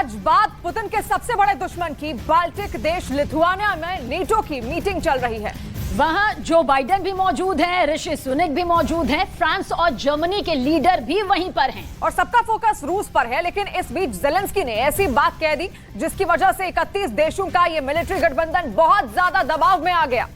आज बात पुतिन के सबसे बड़े दुश्मन की। बाल्टिक देश लिथुआनिया में नेटो की मीटिंग चल रही है। वहां जो बाइडेन भी मौजूद हैं, ऋषि सुनक भी मौजूद हैं, फ्रांस और जर्मनी के लीडर भी वहीं पर हैं और सबका फोकस रूस पर है। लेकिन इस बीच जेलेंस्की ने ऐसी बात कह दी जिसकी वजह से 31 देशों का यह मिलिट्री गठबंधन बहुत ज्यादा दबाव में आ गया।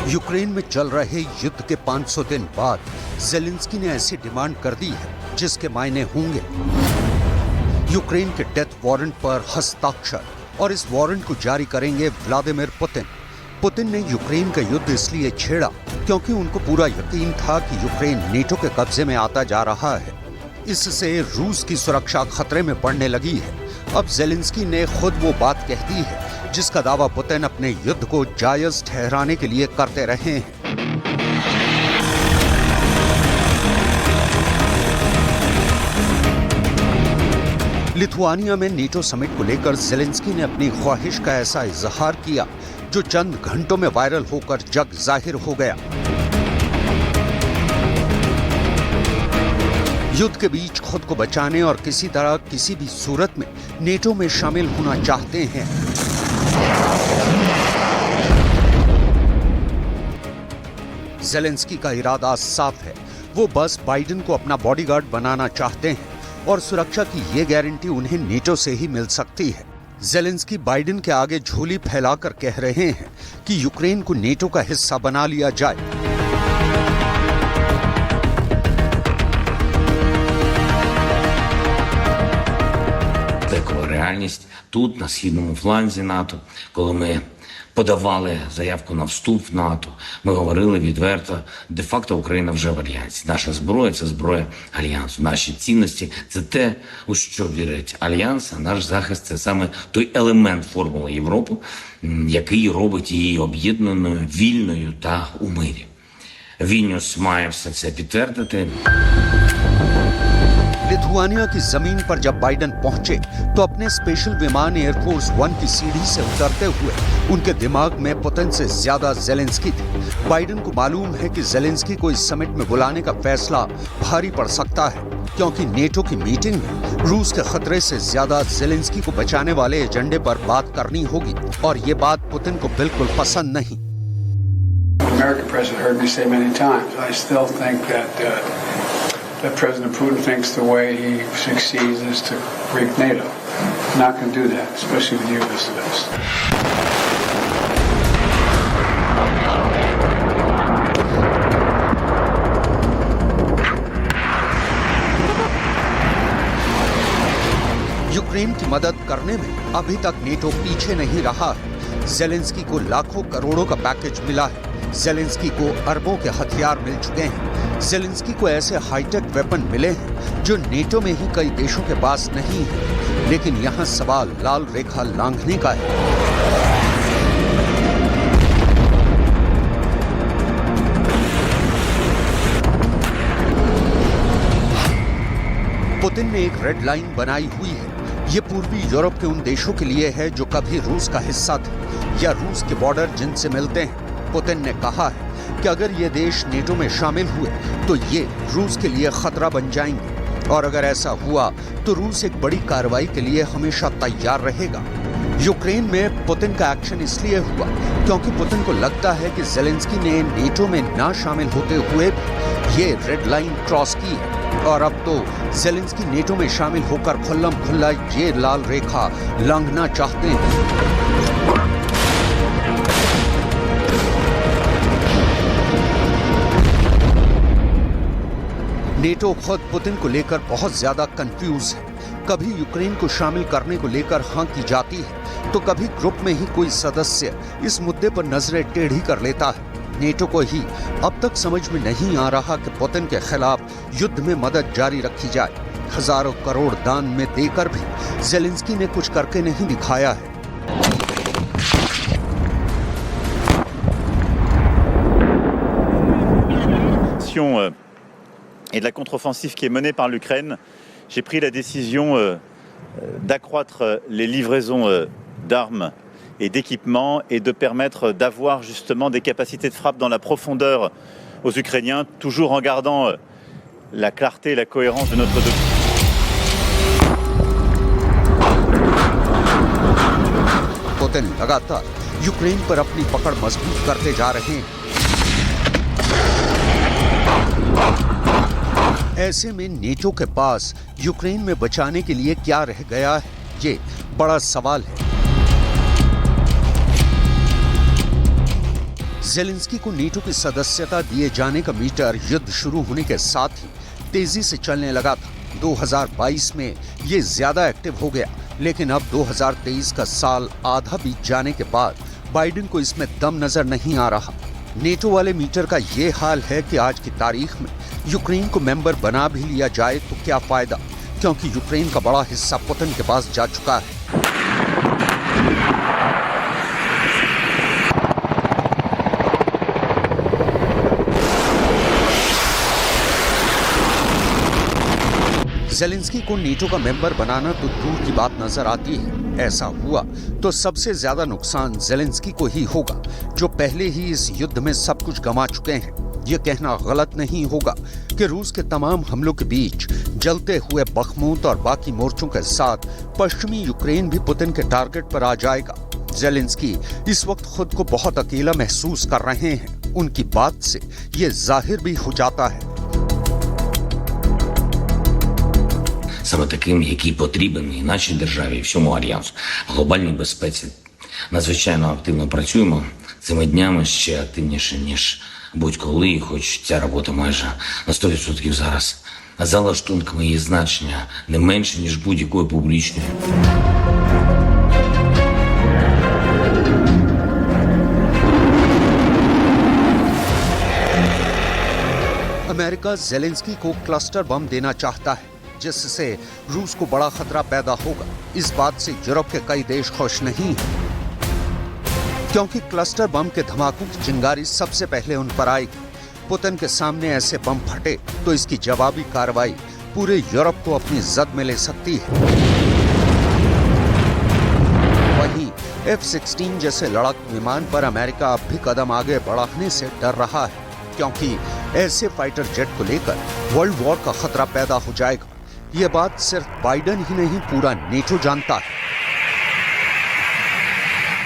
यूक्रेन में चल रहे युद्ध के 500 दिन बाद जेलेंस्की ने ऐसी डिमांड कर दी है जिसके मायने होंगे यूक्रेन के डेथ वारंट पर हस्ताक्षर, और इस वारंट को जारी करेंगे व्लादिमीर पुतिन। पुतिन ने यूक्रेन का युद्ध इसलिए छेड़ा क्योंकि उनको पूरा यकीन था कि यूक्रेन नेटो के कब्जे में आता जा रहा है। इससे रूस की सुरक्षा खतरे में पड़ने लगी है। अब जेलेंस्की ने खुद वो बात कह दी है जिसका दावा पुतिन अपने युद्ध को जायज ठहराने के लिए करते रहे हैं। लिथुआनिया में नेटो समिट को लेकर जेलेंस्की ने अपनी ख्वाहिश का ऐसा इजहार किया जो चंद घंटों में वायरल होकर जग जाहिर हो गया। युद्ध के बीच खुद को बचाने और किसी तरह किसी भी सूरत में नेटो में शामिल होना चाहते हैं। जेलेंस्की का इरादा साफ है, वो बस बाइडेन को अपना बॉडीगार्ड बनाना चाहते हैं और सुरक्षा की ये गारंटी उन्हें नेटो से ही मिल सकती है। जेलेंस्की बाइडेन के आगे झोली फैलाकर कह रहे हैं कि यूक्रेन को नेटो का हिस्सा बना लिया जाए। Реальність тут, на східному фланзі НАТО, коли ми подавали заявку на вступ в НАТО, ми говорили відверто, де-факто Україна вже в Альянсі. Наша зброя – це зброя Альянсу. Наші цінності – це те, у що вірить Альянс, а наш захист – це саме той елемент формули Європи, який робить її об'єднаною, вільною та у мирі. Вільнюс має все це підтвердити. लिथुआनिया की जमीन पर जब बाइडेन पहुंचे तो अपने स्पेशल विमान एयरफोर्स 1 की सीढ़ी से उतरते हुए उनके दिमाग में पुतिन से ज्यादा जेलेंस्की थी। बाइडेन को मालूम है कि जेलेंस्की को इस समिट में बुलाने का फैसला भारी पड़ सकता है क्योंकि नेटो की मीटिंग में रूस के खतरे से ज्यादा जेलेंस्की को बचाने वाले एजेंडे पर बात करनी होगी और ये बात पुतिन को बिल्कुल पसंद नहीं। American president heard me say many times, I still think that President Putin thinks the way he succeeds is to break NATO. Not going to do that, especially with you as the best. Ukraine की मदद करने में अभी तक NATO पीछे नहीं रहा है। जेलेंस्की को लाखों करोड़ों का पैकेज मिला है। जेलेंस्की को अरबों के हथियार मिल चुके हैं। जेलेंस्की को ऐसे हाईटेक वेपन मिले हैं जो नेटो में ही कई देशों के पास नहीं है। लेकिन यहाँ सवाल लाल रेखा लांघने का है। पुतिन ने एक रेड लाइन बनाई हुई है। ये पूर्वी यूरोप के उन देशों के लिए है जो कभी रूस का हिस्सा थे या रूस के बॉर्डर जिनसे मिलते हैं। पुतिन ने कहा है कि अगर ये देश नेटो में शामिल हुए तो ये रूस के लिए खतरा बन जाएंगे और अगर ऐसा हुआ तो रूस एक बड़ी कार्रवाई के लिए हमेशा तैयार रहेगा। यूक्रेन में पुतिन का एक्शन इसलिए हुआ क्योंकि पुतिन को लगता है कि जेलेंस्की ने नेटो में ना शामिल होते हुए ये रेड लाइन क्रॉस की है और अब तो जेलेंस्की नेटो में शामिल होकर खुल्लम खुल्ला ये लाल रेखा लांघना चाहते हैं। नेटो खुद पुतिन को लेकर बहुत ज्यादा कंफ्यूज है। कभी यूक्रेन को शामिल करने को लेकर हाँ की जाती है तो कभी ग्रुप में ही कोई सदस्य इस मुद्दे पर नजरें टेढ़ी कर लेता है। नेटो को ही अब तक समझ में नहीं आ रहा कि पुतिन के खिलाफ युद्ध में मदद जारी रखी जाए। हजारों करोड़ दान में देकर भी जेलेंस्की ने कुछ करके नहीं दिखाया है। l'agression et de la contre-offensive qui est menée par l'Ukraine, j'ai pris la décision d'accroître les livraisons d'armes et d'équipements et de permettre d'avoir justement des capacités de frappe dans la profondeur aux Ukrainiens, toujours en gardant la clarté et la cohérence de notre doctrine. Putin लगातार Ukraine पर अपनी पकड़ मजबूत करते जा रहे हैं। ऐसे में नेटो के पास यूक्रेन में बचाने के लिए क्या रह गया है, ये बड़ा सवाल है। ज़ेलेंस्की को नेटो की सदस्यता दिए जाने का मीटर युद्ध शुरू होने के साथ ही तेजी से चलने लगा था। 2022 में ये ज्यादा एक्टिव हो गया, लेकिन अब 2023 का साल आधा बीत जाने के बाद बाइडेन को इसमें दम नजर नहीं आ रहा। नेटो वाले मीटर का ये हाल है कि आज की तारीख में यूक्रेन को मेंबर बना भी लिया जाए तो क्या फायदा, क्योंकि यूक्रेन का बड़ा हिस्सा पुतिन के पास जा चुका है। ज़ेलेंस्की को नेटो का मेंबर बनाना तो दूर की बात नजर आती है। ऐसा हुआ तो सबसे ज्यादा नुकसान ज़ेलेंस्की को ही होगा, जो पहले ही इस युद्ध में सब कुछ गंवा चुके हैं। ये कहना गलत नहीं होगा कि रूस के तमाम हमलों के बीच जलते हुए बखमूत और बाकी मोर्चों के साथ पश्चिमी यूक्रेन भी पुतिन के टारगेट पर आ जाएगा। ज़ेलेंस्की इस वक्त खुद को बहुत अकेला महसूस कर रहे हैं। उनकी बात से ये जाहिर भी हो जाता है। Саме таким, який потрібен і нашій державі, і всьому Альянсу, глобальній безпеці. Надзвичайно активно працюємо цими днями, ще активніше, ніж будь-коли, і хоч ця робота майже на 100% зараз. За лаштунками її значення не менше, ніж будь-якої публічної. अमेरिका ज़ेलेंस्की को क्लस्टर बम देना चाहता है, जिससे रूस को बड़ा खतरा पैदा होगा। इस बात से यूरोप के कई देश खुश नहीं हैं, क्योंकि क्लस्टर बम के धमाकों की चिंगारी सबसे पहले उन पर आएगी। पुतिन के सामने ऐसे बम फटे तो इसकी जवाबी कार्रवाई पूरे यूरोप को अपनी जद में ले सकती है। वहीं F-16 जैसे लड़ाकू विमान पर अमेरिका अब भी कदम आगे बढ़ाने से डर रहा है, क्योंकि ऐसे फाइटर जेट को लेकर वर्ल्ड वॉर का खतरा पैदा हो जाएगा। ये बात सिर्फ बाइडेन ही नहीं, पूरा नेटो जानता है।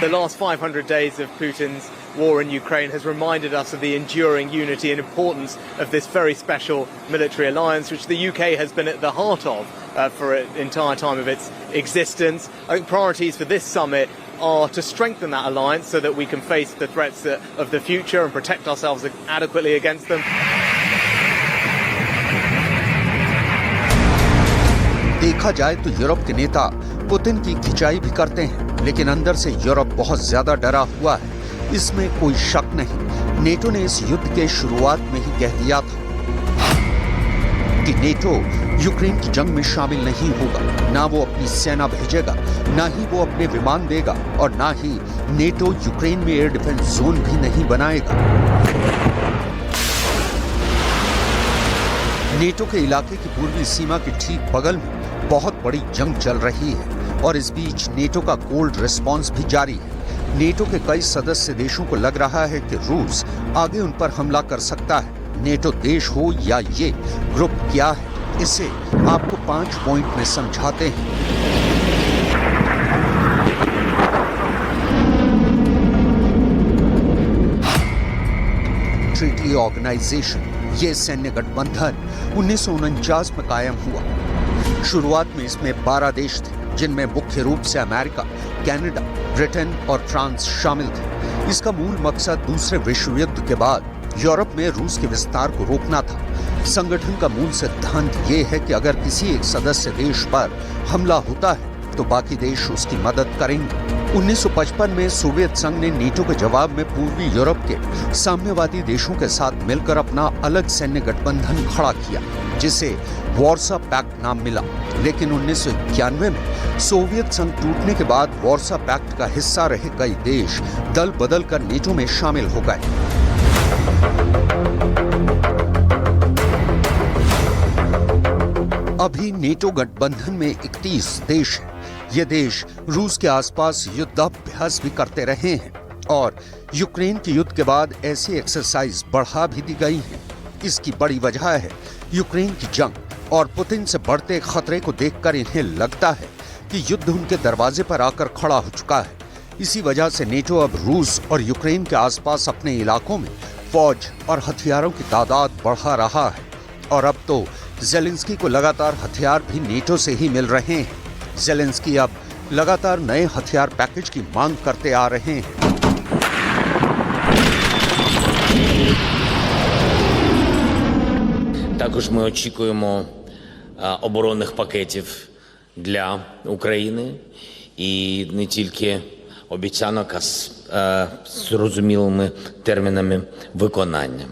The last 500 days of Putin's war in Ukraine has reminded us of the enduring unity and importance of this very special military alliance, which the UK has been at the heart of for an entire time of its existence. I think priorities for this summit are to strengthen that alliance so that we can face the threats of the future and protect ourselves adequately against them. देखा जाए तो Europe के नेता Putin की खिंचाई भी करते हैं, लेकिन अंदर से यूरोप बहुत ज्यादा डरा हुआ है। इसमें कोई शक नहीं। नेटो ने इस युद्ध के शुरुआत में ही कह दिया था कि नेटो यूक्रेन की जंग में शामिल नहीं होगा। ना वो अपनी सेना भेजेगा, ना ही वो अपने विमान देगा, और ना ही नेटो यूक्रेन में एयर डिफेंस जोन भी नहीं बनाएगा। नेटो के इलाके की पूर्वी सीमा के ठीक बगल में बहुत बड़ी जंग चल रही है, और इस बीच नेटो का कोल्ड रिस्पांस भी जारी है। नेटो के कई सदस्य देशों को लग रहा है कि रूस आगे उन पर हमला कर सकता है। नेटो देश हो या ये ग्रुप क्या है, इसे आपको 5 पॉइंट में समझाते हैं। ट्रीटी ऑर्गेनाइजेशन, ये सैन्य गठबंधन 1949 में कायम हुआ। शुरुआत में इसमें 12 देश थे, जिनमें मुख्य रूप से अमेरिका, कनाडा, ब्रिटेन और फ्रांस शामिल थे। इसका मूल मकसद दूसरे विश्व युद्ध के बाद यूरोप में रूस के विस्तार को रोकना था। संगठन का मूल सिद्धांत ये है कि अगर किसी एक सदस्य देश पर हमला होता है तो बाकी देश उसकी मदद करेंगे। 1955 में सोवियत संघ ने नेटो के जवाब में पूर्वी यूरोप के साम्यवादी देशों के साथ मिलकर अपना अलग सैन्य गठबंधन खड़ा किया, जिसे वॉर्सा पैक्ट नाम मिला। लेकिन 1991 में सोवियत संघ टूटने के बाद वॉर्सा पैक्ट का हिस्सा रहे कई देश दल बदल कर नेटो में शामिल हो गए। अभी नेटो गठबंधन में 31 देश हैं। ये देश रूस के आसपास युद्धाभ्यास भी करते रहे हैं और यूक्रेन के युद्ध के बाद ऐसी एक्सरसाइज बढ़ा भी दी गई है। इसकी बड़ी वजह है यूक्रेन की जंग और पुतिन से बढ़ते खतरे को देखकर इन्हें लगता है कि युद्ध उनके दरवाजे पर आकर खड़ा हो चुका है। इसी वजह से नेटो अब रूस और यूक्रेन के आसपास अपने इलाकों में फौज और हथियारों की तादाद बढ़ा रहा है और अब तो ज़ेलेंस्की को लगातार हथियार भी नेटो से ही मिल रहे हैं। ज़ेलेंस्की अब लगातार नए हथियार पैकेज की मांग करते आ रहे हैं। Також ми очікуємо оборонних пакетів для України і не тільки обіцянок, а з зрозумілими термінами виконання.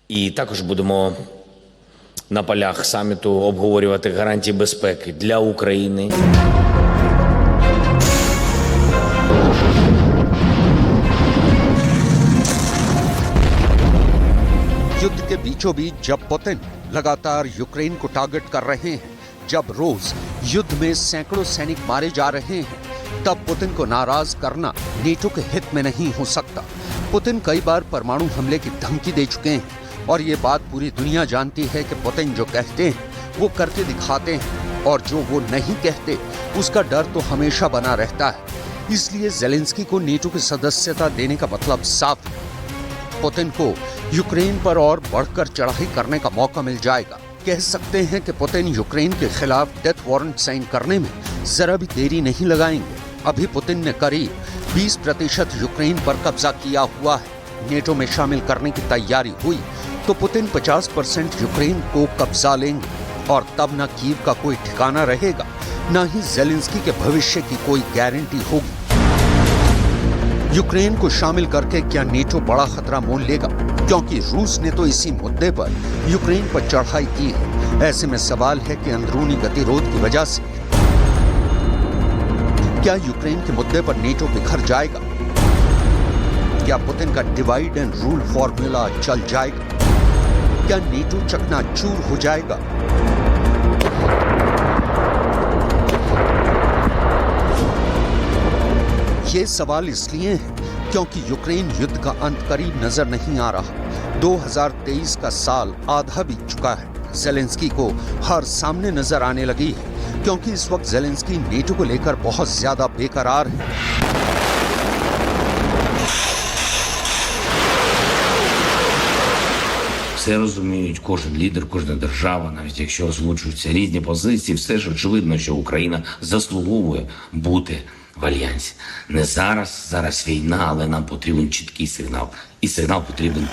І також будемо на полях саміту обговорювати гарантії безпеки для України. युद्ध के बीचों बीच जब पुतिन लगातार यूक्रेन को टारगेट कर रहे हैं, जब रोज युद्ध में सैकड़ों सैनिक मारे जा रहे हैं, तब पुतिन को नाराज करना नेटो के हित में नहीं हो सकता। पुतिन कई बार परमाणु हमले की धमकी दे चुके हैं और ये बात पूरी दुनिया जानती है कि पुतिन जो कहते हैं वो करके दिखाते हैं और जो वो नहीं कहते उसका डर तो हमेशा बना रहता है। इसलिए ज़ेलेंस्की को नेटो की सदस्यता देने का मतलब साफ है। पुतिन को यूक्रेन पर और बढ़कर चढ़ाई करने का मौका मिल जाएगा। कह सकते हैं कि पुतिन यूक्रेन के खिलाफ डेथ वारंट साइन करने में जरा भी देरी नहीं लगाएंगे। अभी पुतिन ने करीब 20% यूक्रेन पर कब्जा किया हुआ है। नेटो में शामिल करने की तैयारी हुई तो पुतिन 50% यूक्रेन को कब्जा लेंगे और तब न कीव का कोई ठिकाना रहेगा, न ही ज़ेलेंस्की के भविष्य की कोई गारंटी होगी। यूक्रेन को शामिल करके क्या नेटो बड़ा खतरा मोल लेगा? क्योंकि रूस ने तो इसी मुद्दे पर यूक्रेन पर चढ़ाई की है। ऐसे में सवाल है कि अंदरूनी गतिरोध की वजह से क्या यूक्रेन के मुद्दे पर नेटो बिखर जाएगा? क्या पुतिन का डिवाइड एंड रूल फॉर्मूला चल जाएगा? क्या नेटो चकनाचूर हो जाएगा? ये सवाल इसलिए है क्योंकि यूक्रेन युद्ध का अंत करीब नजर नहीं आ रहा। 2023 का साल आधा बीत चुका है। ज़ेलेंस्की को हार सामने नजर आने लगी है क्योंकि इस वक्त ज़ेलेंस्की नेटो को लेकर बहुत ज्यादा बेकरार है। Все розуміють, кожен лідер, кожна держава, навіть якщо озвучуються різні позиції, все ж очевидно, що Україна заслуговує бути в альянсі. Не зараз, зараз війна, але нам потрібен чіткий сигнал. І сигнал потрібен.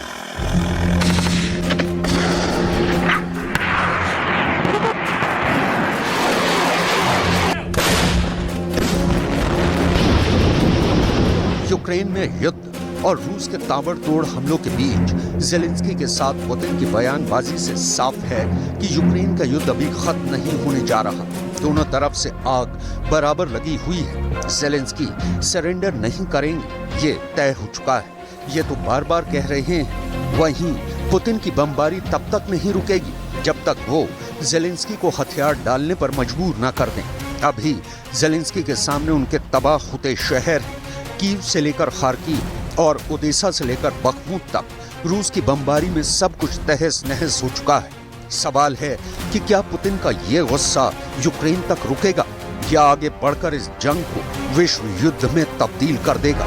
यूक्रेन में युद्ध और रूस के ताबड़तोड़ हमलों के बीच ज़ेलेंस्की के साथ पुतिन की बयानबाजी से साफ है कि यूक्रेन का युद्ध अभी खत्म नहीं होने जा रहा। दोनों तरफ से आग बराबर लगी हुई है। ज़ेलेंस्की सरेंडर नहीं करेंगे, ये तय हो चुका है। ये तो बार बार कह रहे हैं। वहीं पुतिन की बमबारी तब तक नहीं रुकेगी जब तक वो ज़ेलेंस्की को हथियार डालने पर मजबूर न कर दें। अभी ज़ेलेंस्की के सामने उनके तबाह होते शहर हैं। कीव से लेकर खार्किव और ओडेसा से लेकर बखमूत तक रूस की बमबारी में सब कुछ तहस नहस हो चुका है। सवाल है कि क्या पुतिन का ये गुस्सा यूक्रेन तक रुकेगा या आगे बढ़कर इस जंग को विश्व युद्ध में तब्दील कर देगा?